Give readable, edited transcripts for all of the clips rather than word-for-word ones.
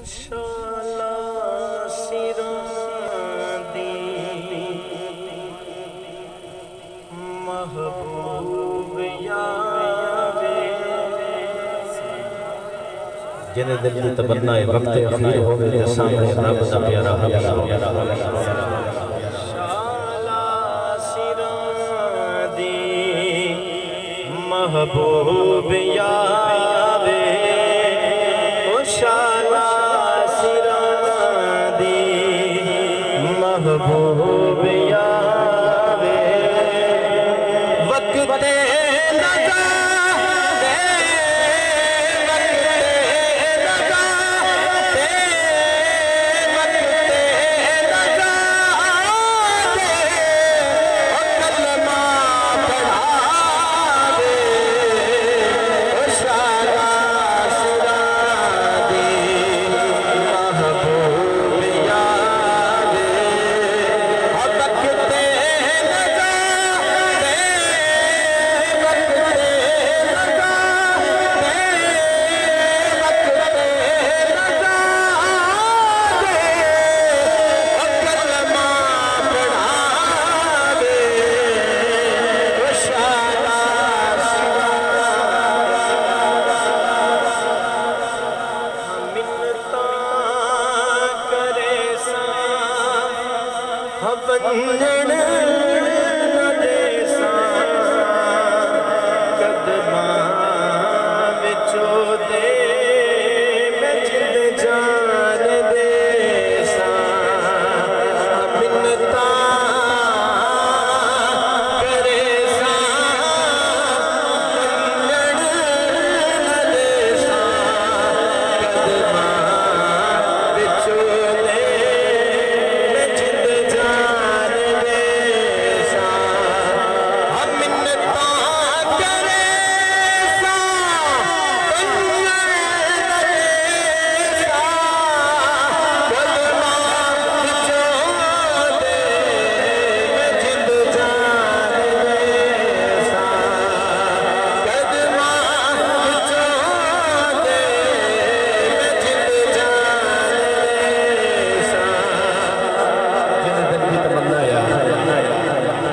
शाला सिरों दी महबूब यावे जिन्हें दिल की तमन्ना है वक्त अखीर हो मेरे सामने रब दा प्यारा शाला सिरों दी महबूब यावे शाला सिरों दी महबूब यावे वक्त वंजन न देसा कदमां विचों दे मैं जिंद जान देसा मिन्नतां करे सा वंजन न देसा कदमां विचों दे मैं जिंद जान देसा मिन्नतां करे सा वंजन न देसा कदमां विचों दे मैं जिंद जान देसा कदमां विचों दे मैं जिंद जान देसा जिन्हें दिल की तमन्ना है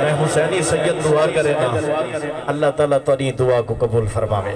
मैं हुसैनी सैयद दुआ करे ना अल्लाह ताला तेरी दुआ को कबूल फरमावे।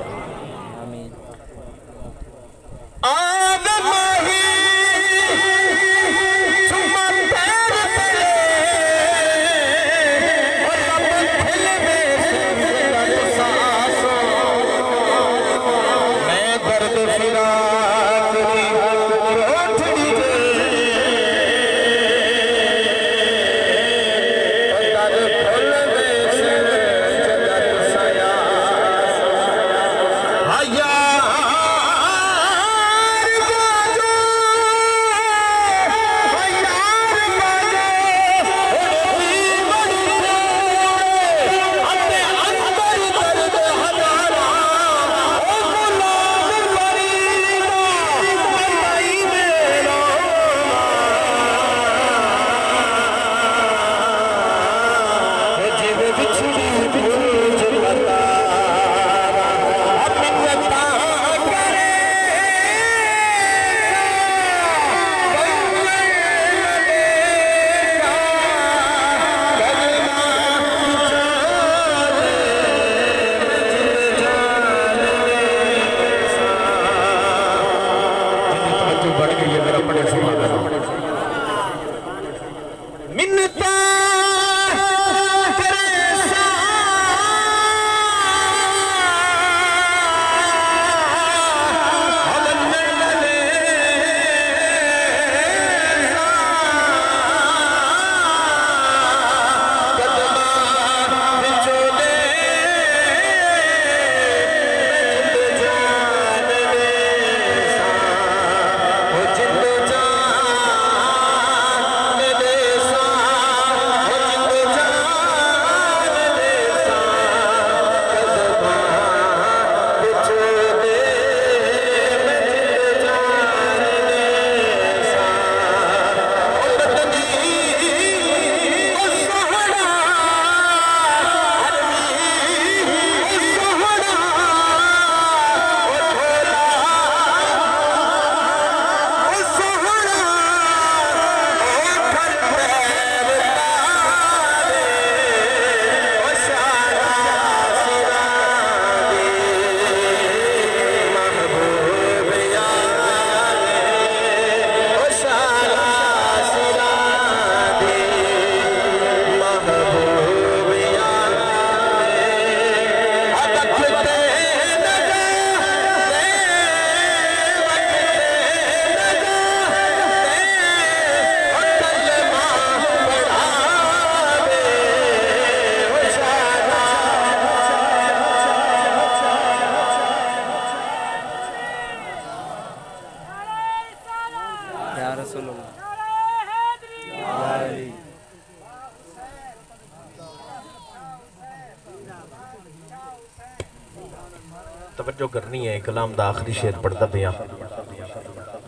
तवज्जो करनी है, कलाम दा आखिरी शेर पढ़ता पिया,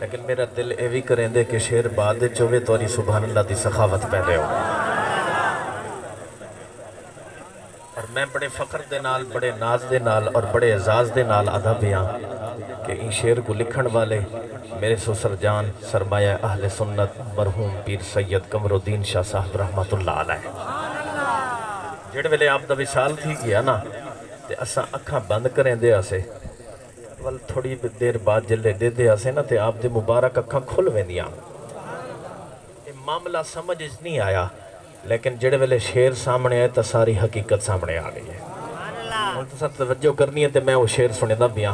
लेकिन मेरा दिल ये भी करेंदे कि शेर बाद चोवे तोरी सुभान अल्लाह दी सखावत पैदे हो। और मैं बड़े फ़ख्र दे नाल, बड़े नाज दे नाल और बड़े एजाज़ दे नाल आदा पिया कि इन शेर को लिखण वाले मेरे ससुर जान सरमाया अहले सुन्नत मरहूम पीर सैयद कमरुद्दीन शाह साहब रहमतुल्लाह अलैह। जिहड़े वेले आप दा विसाल थी गया ना ते असां अखां बंद करेंदे आसे, वल थोड़ी देर बाद जिले देदे आसे ना ते आप दे मुबारक अखां खुल वेंदियां। ये मामला समझ नहीं आया, लेकिन जिहड़े वेले शेर सामने आए तो सारी हकीकत सामने आ गई है। हुण तुसां तवज्जो करनी है ते मैं वो शेर सुनेदा पिया।